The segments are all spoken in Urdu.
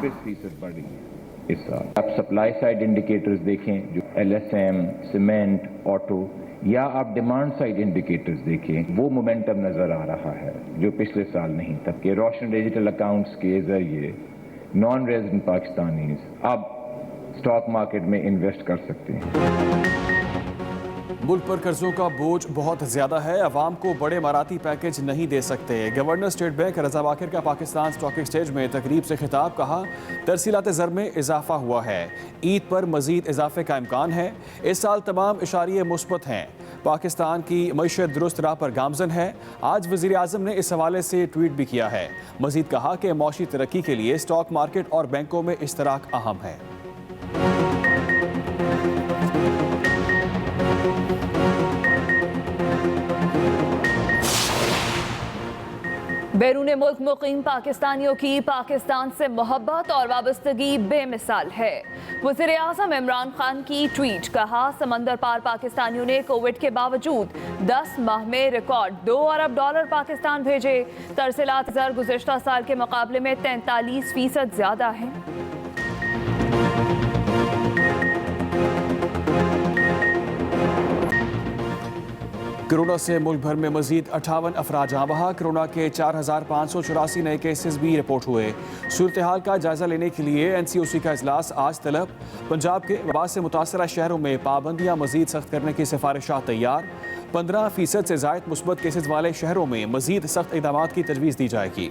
35% بڑھی ہے اس سال. آپ سپلائی سائڈ انڈیکیٹرز دیکھیں جو LSM, سیمنٹ, آٹو, یا آپ ڈیمانڈ سائڈ انڈیکیٹرز دیکھیں, وہ مومنٹم نظر آ رہا ہے جو پچھلے سال نہیں تھا. کہ روشن ڈیجیٹل اکاؤنٹس کے ذریعے نان ریزیڈنٹ پاکستانیز اب اسٹاک مارکیٹ میں انویسٹ کر سکتے ہیں. ملک پر قرضوں کا بوجھ بہت زیادہ ہے، عوام کو بڑے اماراتی پیکج نہیں دے سکتے. گورنر اسٹیٹ بینک رضا باکر کا پاکستان اسٹاک ایکسچینج میں تقریب سے خطاب. کہا ترسیلات زر میں اضافہ ہوا ہے، عید پر مزید اضافے کا امکان ہے. اس سال تمام اشاریے مثبت ہیں. پاکستان کی معیشت درست راہ پر گامزن ہے. آج وزیر اعظم نے اس حوالے سے ٹویٹ بھی کیا ہے. مزید کہا کہ معاشی ترقی کے لیے اسٹاک مارکیٹ اور بینکوں میں اشتراک اہم ہے. بیرون ملک مقیم پاکستانیوں کی پاکستان سے محبت اور وابستگی بے مثال ہے. وزیر اعظم عمران خان کی ٹویٹ. کہا سمندر پار پاکستانیوں نے کووڈ کے باوجود 10 ماہ میں ریکارڈ $2 ارب پاکستان بھیجے. ترسیلات زر گزشتہ سال کے مقابلے میں 43% زیادہ ہیں. کورونا سے ملک بھر میں مزید 58 افراد جاں بحق. کورونا کے 4584 نئے کیسز بھی رپورٹ ہوئے. صورتحال کا جائزہ لینے کے لیے NCOC کا اجلاس آج طلب. پنجاب کے وبا سے متاثرہ شہروں میں پابندیاں مزید سخت کرنے کی سفارشات تیار. 15% سے زائد مثبت کیسز والے شہروں میں مزید سخت اقدامات کی تجویز دی جائے گی.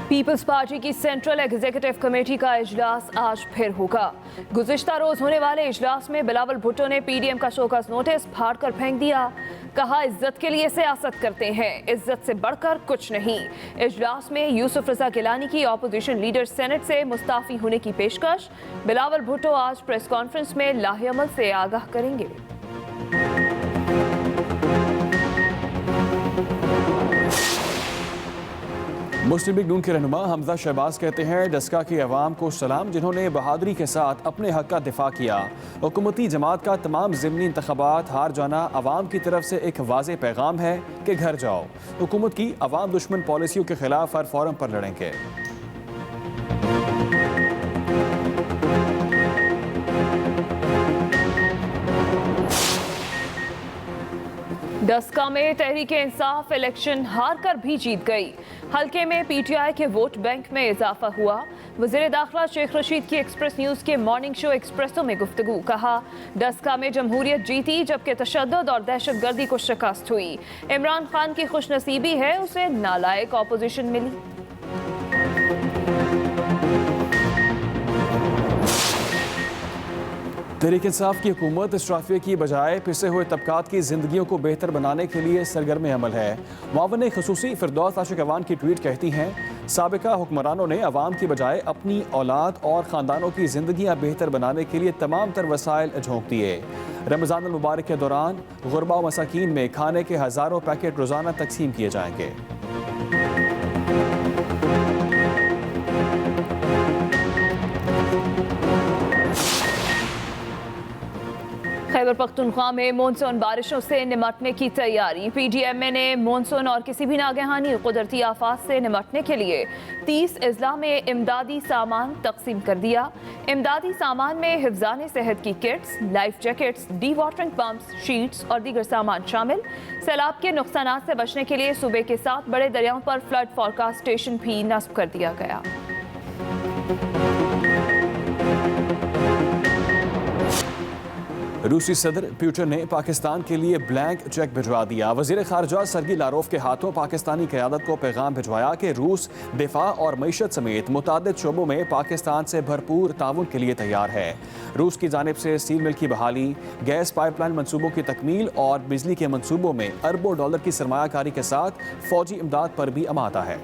پیپلز پارٹی کی سینٹرل ایگزیکٹو کمیٹی کا اجلاس آج پھر ہوگا. گزشتہ روز ہونے والے اجلاس میں بلاول بھٹو نے PDM کا شوکاز نوٹس پھاڑ کر پھینک دیا. کہا عزت کے لیے سیاست کرتے ہیں، عزت سے بڑھ کر کچھ نہیں. اجلاس میں یوسف رضا گیلانی کی اپوزیشن لیڈر سینٹ سے مستعفی ہونے کی پیشکش. بلاول بھٹو آج پریس کانفرنس میں لاہ عمل سے آگاہ کریں گے. مسلم لیگ نون کے رہنما حمزہ شہباز کہتے ہیں ڈسکا کے عوام کو سلام جنہوں نے بہادری کے ساتھ اپنے حق کا دفاع کیا. حکومتی جماعت کا تمام ضمنی انتخابات ہار جانا عوام کی طرف سے ایک واضح پیغام ہے کہ گھر جاؤ. حکومت کی عوام دشمن پالیسیوں کے خلاف ہر فورم پر لڑیں گے. ڈسکا میں تحریک انصاف الیکشن ہار کر بھی جیت گئی. حلقے میں PTI کے ووٹ بینک میں اضافہ ہوا. وزیر داخلہ شیخ رشید کی ایکسپریس نیوز کے مارننگ شو ایکسپریسو میں گفتگو. کہا ڈسکا میں جمہوریت جیتی جبکہ تشدد اور دہشت گردی کو شکست ہوئی. عمران خان کی خوش نصیبی ہے اسے نالائق اپوزیشن ملی. تحریک انصاف کی حکومت اسٹرافیے کی بجائے پسے ہوئے طبقات کی زندگیوں کو بہتر بنانے کے لیے سرگرم عمل ہے. معاون خصوصی فردوس عاشق اوان کی ٹویٹ کہتی ہیں سابقہ حکمرانوں نے عوام کی بجائے اپنی اولاد اور خاندانوں کی زندگیاں بہتر بنانے کے لیے تمام تر وسائل جھونک دیے. رمضان المبارک کے دوران غربا و مساکین میں کھانے کے ہزاروں پیکٹ روزانہ تقسیم کیے جائیں گے. خیبر پختونخوا میں مونسون بارشوں سے نمٹنے کی تیاری. PDMA نے مونسون اور کسی بھی ناگہانی قدرتی آفات سے نمٹنے کے لیے 30 اضلاع میں امدادی سامان تقسیم کر دیا. امدادی سامان میں حفظان صحت کی kits, life jackets, dewatering pumps, sheets اور دیگر سامان شامل. سیلاب کے نقصانات سے بچنے کے لیے صوبے کے 7 بڑے دریاؤں پر فلڈ فورکاسٹ اسٹیشن بھی نصب کر دیا گیا. روسی صدر پیوٹن نے پاکستان کے لیے بلینک چیک بھجوا دیا. وزیر خارجہ سرگی لاروف کے ہاتھوں پاکستانی قیادت کو پیغام بھجوایا کہ روس دفاع اور معیشت سمیت متعدد شعبوں میں پاکستان سے بھرپور تعاون کے لیے تیار ہے. روس کی جانب سے اسٹیل مل کی بحالی، گیس پائپ لائن منصوبوں کی تکمیل اور بجلی کے منصوبوں میں اربوں ڈالر کی سرمایہ کاری کے ساتھ فوجی امداد پر بھی امادہ ہے.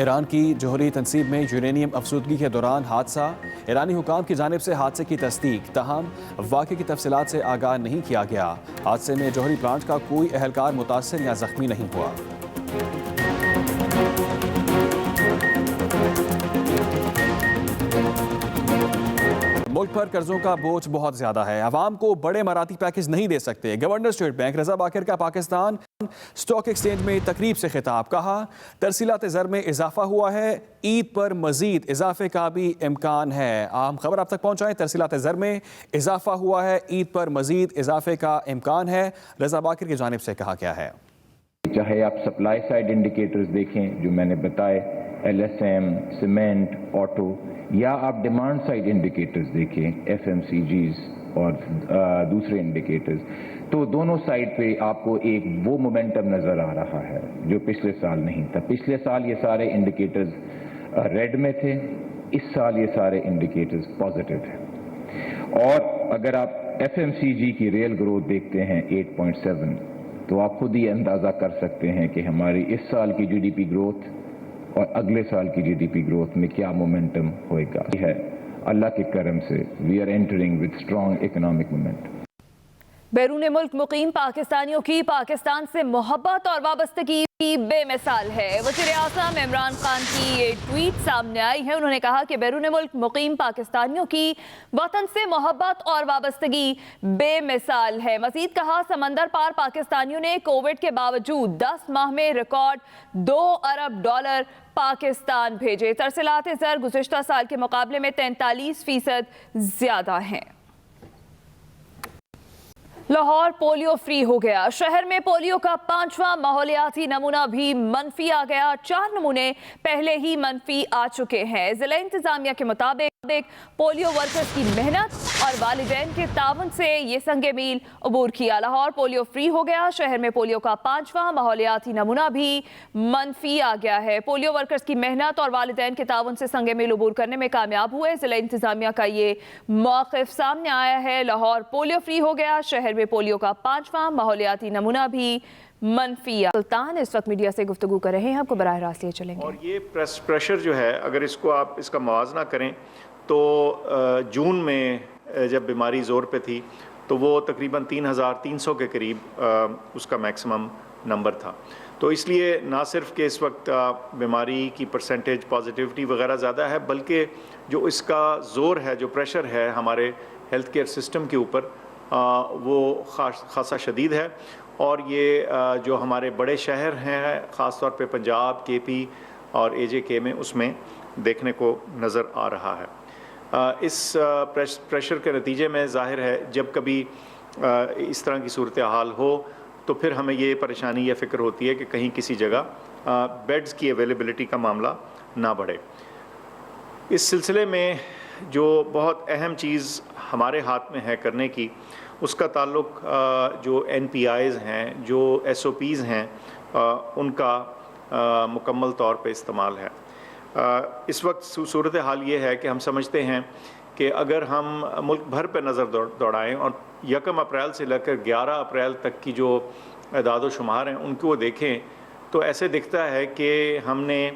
ایران کی جوہری تنصیب میں یورینیم افزودگی کے دوران حادثہ. ایرانی حکام کی جانب سے حادثے کی تصدیق، تاہم واقعے کی تفصیلات سے آگاہ نہیں کیا گیا. حادثے میں جوہری پلانٹ کا کوئی اہلکار متاثر یا زخمی نہیں ہوا. ملک پر قرضوں کا بوجھ بہت زیادہ ہے، عوام کو بڑے اماراتی پیکج نہیں دے سکتے۔ گورنر اسٹیٹ بینک رضا باکر کا پاکستان اسٹاک ایکسچینج میں تقریب سے خطاب، کہا ترسیلات زر میں اضافہ ہوا ہے، عید پر مزید اضافے کا بھی امکان ہے۔ اہم خبر آپ تک پہنچائیں، ترسیلات زر میں اضافہ ہوا ہے، عید پر مزید اضافے کا امکان ہے، رضا باکر کی جانب سے کہا گیا ہے۔ چاہے آپ سپلائی سائڈ انڈیکیٹرز دیکھیں جو میں نے بتائے، L S M, cement, auto, یا آپ ڈیمانڈ سائڈ انڈیکیٹرز دیکھیں، ایف ایم سی جیز اور دوسرے انڈیکیٹرز، تو دونوں سائڈ پہ آپ کو ایک وہ مومنٹم نظر آ رہا ہے جو پچھلے سال نہیں تھا۔ پچھلے سال یہ سارے انڈیکیٹرز ریڈ میں تھے، اس سال یہ سارے انڈیکیٹرز پازیٹیو ہیں۔ اور اگر آپ ایف ایم سی جی کی ریئل گروتھ دیکھتے ہیں 8.7، تو آپ خود ہی اندازہ کر سکتے ہیں کہ ہماری اس سال کی جی ڈی پی گروتھ اور اگلے سال کی جی ڈی پی گروتھ میں کیا مومنٹم ہوئے گا۔ یہ ہے اللہ کے کرم سے we are entering with strong economic momentum. بیرون ملک مقیم پاکستانیوں کی پاکستان سے محبت اور وابستگی بے مثال ہے۔ وزیر اعظم عمران خان کی یہ ٹویٹ سامنے آئی ہے۔ انہوں نے کہا کہ بیرون ملک مقیم پاکستانیوں کی وطن سے محبت اور وابستگی بے مثال ہے۔ مزید کہا سمندر پار پاکستانیوں نے کووڈ کے باوجود 10 ماہ میں ریکارڈ $2 ارب پاکستان بھیجے۔ ترسیلات زر گزشتہ سال کے مقابلے میں 43% زیادہ ہیں۔ لاہور پولیو فری ہو گیا، شہر میں پولیو کا 5واں ماحولیاتی نمونہ بھی منفی آ گیا۔ 4 نمونے پہلے ہی منفی آ چکے ہیں۔ ضلع انتظامیہ کے مطابق پولیو ورکرز کی محنت اور والدین کے تعاون سے یہ سنگ میل عبور کیا۔ لاہور پولیو فری ہو گیا، شہر میں پولیو کا 5واں ماحولیاتی نمونہ بھی منفی آ گیا ہے۔ پولیو ورکرز کی محنت اور والدین کے تعاون سے سنگ میل عبور کرنے میں کامیاب ہوئے۔ ضلع انتظامیہ کا یہ موقف سامنے آیا ہے۔ لاہور پولیو فری ہو گیا، شہر میں پولیو کا 5واں ماحولیاتی نمونہ بھی منفی۔ سلطان اس وقت میڈیا سے گفتگو کر رہے ہیں، آپ کو براہ راست یہ چلیں گے۔ اور یہ پریشر جو ہے، اگر اس کو آپ اس کا موازنہ کریں تو جون میں جب بیماری زور پہ تھی تو وہ تقریباً 3300 کے قریب اس کا میکسیمم نمبر تھا۔ تو اس لیے نہ صرف کہ اس وقت بیماری کی پرسنٹیج پازیٹیوٹی وغیرہ زیادہ ہے، بلکہ جو اس کا زور ہے، جو پریشر ہے ہمارے ہیلتھ کیئر سسٹم کے اوپر، وہ خاصا شدید ہے۔ اور یہ جو ہمارے بڑے شہر ہیں، خاص طور پہ پنجاب، کے پی اور اے جے کے میں، اس میں دیکھنے کو نظر آ رہا ہے۔ اس پریشر کے نتیجے میں ظاہر ہے جب کبھی اس طرح کی صورتحال ہو تو پھر ہمیں یہ پریشانی، یہ فکر ہوتی ہے کہ کہیں کسی جگہ بیڈز کی اویلیبلٹی کا معاملہ نہ بڑھے۔ اس سلسلے میں جو بہت اہم چیز ہمارے ہاتھ میں ہے کرنے کی، اس کا تعلق جو این پی آئیز ہیں، جو ایس او پیز ہیں، ان کا مکمل طور پہ استعمال ہے۔ اس وقت صورتحال یہ ہے کہ ہم سمجھتے ہیں کہ اگر ہم ملک بھر پہ نظر دوڑائیں اور 1 اپریل سے لے کر 11 اپریل تک کی جو اعداد و شمار ہیں ان کو دیکھیں تو ایسے دکھتا ہے کہ ہم نے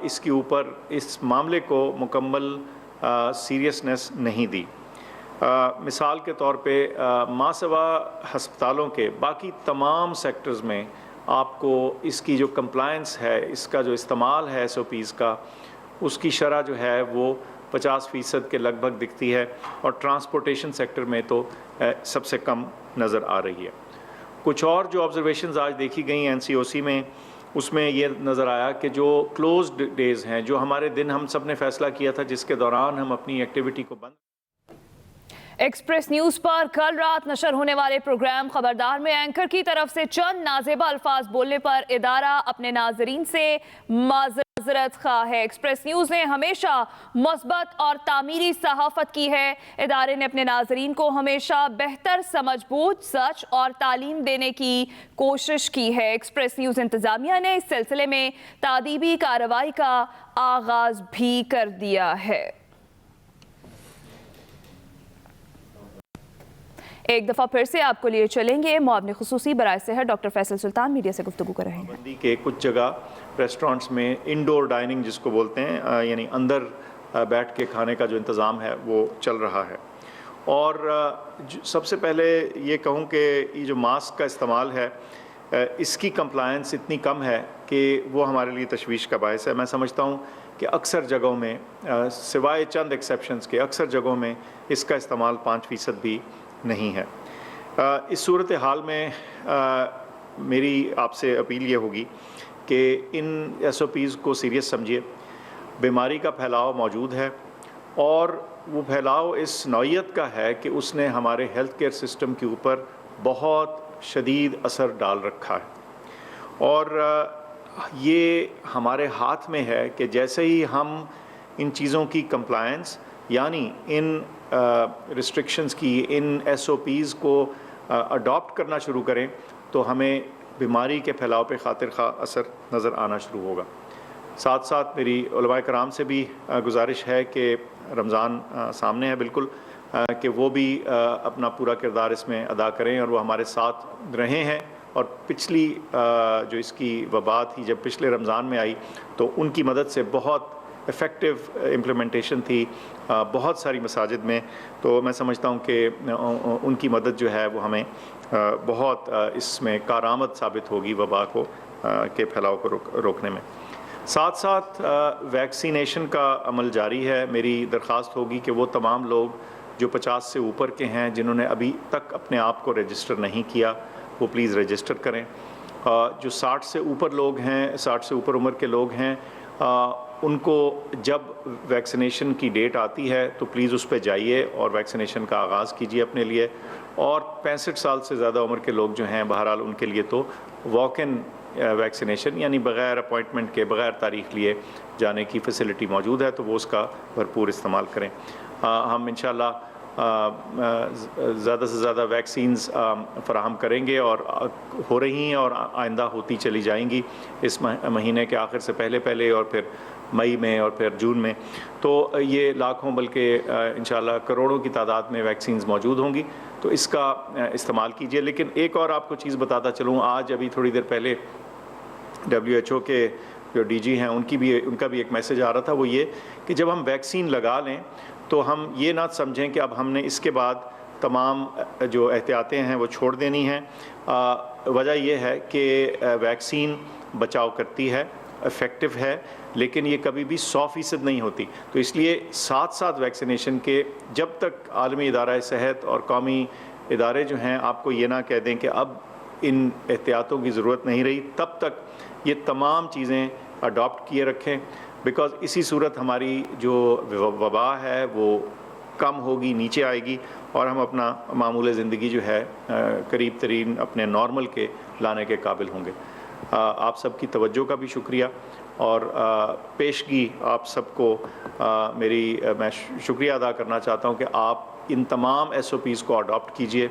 اس کے اوپر اس معاملے کو مکمل سیریسنس نہیں دی۔ مثال کے طور پہ ماسوا ہسپتالوں کے باقی تمام سیکٹرز میں آپ کو اس کی جو کمپلائنس ہے، اس کا جو استعمال ہے ایس او پیز کا، اس کی شرح جو ہے وہ 50% کے لگ بھگ دکھتی ہے، اور ٹرانسپورٹیشن سیکٹر میں تو سب سے کم نظر آ رہی ہے۔ کچھ اور جو آبزرویشنز آج دیکھی گئیں این سی او سی میں، اس میں یہ نظر آیا کہ جو کلوزڈ ڈیز ہیں، جو ہمارے دن ہم سب نے فیصلہ کیا تھا جس کے دوران ہم اپنی ایکٹیویٹی کو بند۔ ایکسپریس نیوز پر کل رات نشر ہونے والے پروگرام خبردار میں اینکر کی طرف سے چند نازیبا الفاظ بولنے پر ادارہ اپنے ناظرین سے معذرت خواہ ہے۔ ایکسپریس نیوز نے ہمیشہ مثبت اور تعمیری صحافت کی ہے۔ ادارے نے اپنے ناظرین کو ہمیشہ بہتر سمجھ بوجھ، سچ اور تعلیم دینے کی کوشش کی ہے۔ ایکسپریس نیوز انتظامیہ نے اس سلسلے میں تادیبی کارروائی کا آغاز بھی کر دیا ہے۔ ایک دفعہ پھر سے آپ کو لیے چلیں گے، معاون خصوصی برائے صحت ڈاکٹر فیصل سلطان میڈیا سے گفتگو کر رہے ہیں۔ بندی کے کچھ جگہ ریسٹورانٹس میں انڈور ڈائننگ جس کو بولتے ہیں، یعنی اندر بیٹھ کے کھانے کا جو انتظام ہے وہ چل رہا ہے۔ اور سب سے پہلے یہ کہوں کہ یہ جو ماسک کا استعمال ہے، اس کی کمپلائنس اتنی کم ہے کہ وہ ہمارے لیے تشویش کا باعث ہے۔ میں سمجھتا ہوں کہ اکثر جگہوں میں سوائے چند ایکسیپشنز کے اکثر جگہوں میں اس کا استعمال 5% بھی نہیں ہے۔ اس صورتحال میں میری آپ سے اپیل یہ ہوگی کہ ان SOPs کو سیریس سمجھیے۔ بیماری کا پھیلاؤ موجود ہے اور وہ پھیلاؤ اس نوعیت کا ہے کہ اس نے ہمارے ہیلتھ کیئر سسٹم کے اوپر بہت شدید اثر ڈال رکھا ہے، اور یہ ہمارے ہاتھ میں ہے کہ جیسے ہی ہم ان چیزوں کی کمپلائنس یعنی ان ریسٹرکشنز کی، ان SOPs کو اڈاپٹ کرنا شروع کریں تو ہمیں بیماری کے پھیلاؤ پہ خاطر خواہ اثر نظر آنا شروع ہوگا۔ ساتھ ساتھ میری علماء کرام سے بھی گزارش ہے کہ رمضان سامنے ہے بالکل، کہ وہ بھی اپنا پورا کردار اس میں ادا کریں، اور وہ ہمارے ساتھ رہے ہیں، اور پچھلی جو اس کی وبا تھی جب پچھلے رمضان میں آئی تو ان کی مدد سے بہت افیکٹو امپلیمنٹیشن تھی بہت ساری مساجد میں، تو میں سمجھتا ہوں کہ ان کی مدد جو ہے وہ ہمیں بہت اس میں کارآمد ثابت ہوگی وبا کو کے پھیلاؤ کو روکنے میں۔ ساتھ ساتھ ویکسینیشن کا عمل جاری ہے۔ میری درخواست ہوگی کہ وہ تمام لوگ جو 50 سے اوپر کے ہیں جنہوں نے ابھی تک اپنے آپ کو رجسٹر نہیں کیا وہ پلیز رجسٹر کریں۔ جو 60 سے اوپر لوگ ہیں، 60 سے اوپر عمر کے لوگ ہیں، ان کو جب ویکسینیشن کی ڈیٹ آتی ہے تو پلیز اس پہ جائیے اور ویکسینیشن کا آغاز کیجیے اپنے لیے، اور 65 سال سے زیادہ عمر کے لوگ جو ہیں بہرحال ان کے لیے تو واک ان ویکسینیشن یعنی بغیر اپوائنٹمنٹ کے بغیر تاریخ لیے جانے کی فیسلٹی موجود ہے، تو وہ اس کا بھرپور استعمال کریں۔ ہم انشاءاللہ زیادہ سے زیادہ ویکسینز فراہم کریں گے، اور ہو رہی ہیں اور آئندہ ہوتی چلی جائیں گی اس مہینے کے آخر سے پہلے اور پھر مئی میں اور پھر جون میں، تو یہ لاکھوں بلکہ انشاءاللہ کروڑوں کی تعداد میں ویکسینز موجود ہوں گی، تو اس کا استعمال کیجیے۔ لیکن ایک اور آپ کو چیز بتاتا چلوں، آج ابھی تھوڑی دیر پہلے WHO کے جو DG ہیں ان کا بھی ایک میسج آ رہا تھا، وہ یہ کہ جب ہم ویکسین لگا لیں تو ہم یہ نہ سمجھیں کہ اب ہم نے اس کے بعد تمام جو احتیاطیں ہیں وہ چھوڑ دینی ہیں۔ وجہ یہ ہے کہ ویکسین بچاؤ کرتی ہے، افیکٹو ہے، لیکن یہ کبھی بھی 100% نہیں ہوتی، تو اس لیے ساتھ ویکسینیشن کے جب تک عالمی ادارہ صحت اور قومی ادارے جو ہیں آپ کو یہ نہ کہہ دیں کہ اب ان احتیاطوں کی ضرورت نہیں رہی، تب تک یہ تمام چیزیں اڈاپٹ کیے رکھیں، بیکاز اسی صورت ہماری جو وبا ہے وہ کم ہوگی، نیچے آئے گی، اور ہم اپنا معمول زندگی جو ہے قریب ترین اپنے نارمل کے لانے کے قابل ہوں گے۔ آپ سب کی توجہ کا بھی شکریہ، اور پیشگی آپ سب کو میں شکریہ ادا کرنا چاہتا ہوں کہ آپ ان تمام SOPs کو اڈاپٹ کیجئے،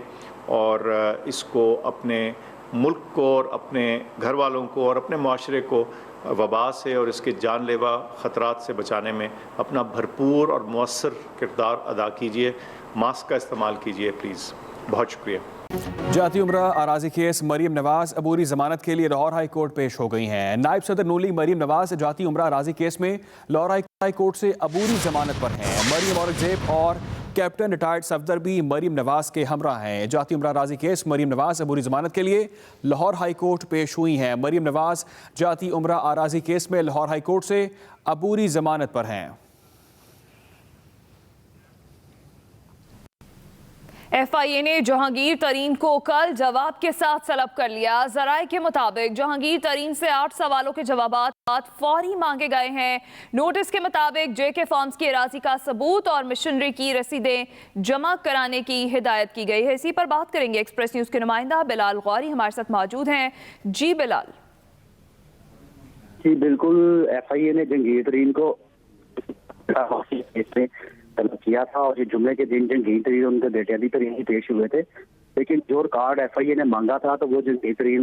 اور اس کو اپنے ملک کو اور اپنے گھر والوں کو اور اپنے معاشرے کو وبا سے اور اس کے جان لیوا خطرات سے بچانے میں اپنا بھرپور اور مؤثر کردار ادا کیجئے۔ ماسک کا استعمال کیجئے پلیز۔ بہت شکریہ۔ جاتی عمرہ اراضی کیس مریم نواز عبوری ضمانت کے لیے لاہور ہائی کورٹ پیش ہو گئی ہیں۔ نائب صدر نولی مریم نواز جاتی عمرہ اراضی کیس میں لاہور ہائی کورٹ سے عبوری ضمانت پر ہیں۔ مریم اورنگزیب اور کیپٹن ریٹائرڈ صفدر بھی مریم نواز کے ہمراہ ہیں۔ جاتی عمرہ اراضی کیس مریم نواز عبوری ضمانت کے لیے لاہور ہائی کورٹ پیش ہوئی ہیں۔ مریم نواز جاتی عمرہ اراضی کیس میں لاہور ہائی کورٹ سے عبوری ضمانت پر ہیں۔ FIA نے جہانگیر ترین کو کل جواب کے ساتھ طلب کر لیا۔ ذرائع کے مطابق جہانگیر ترین سے 8 سوالوں کے جوابات فوری مانگے گئے ہیں۔ نوٹس کے مطابق JK فارمز کی اراضی کا ثبوت اور مشنری کی رسیدیں جمع کرانے کی ہدایت کی گئی ہے۔ اسی پر بات کریں گے، ایکسپریس نیوز کے نمائندہ بلال غوری ہمارے ساتھ موجود ہیں۔ جی بلال۔ جی بالکل، FIA نے جہانگیر ترین کو طلب کیا تھا، اور یہ جمعے کے دن جہانگیر ترین ان کے بیٹے علی ترین ہی پیش ہوئے تھے، لیکن جو ریکارڈ FIA نے مانگا تھا تو وہ جہانگیر ترین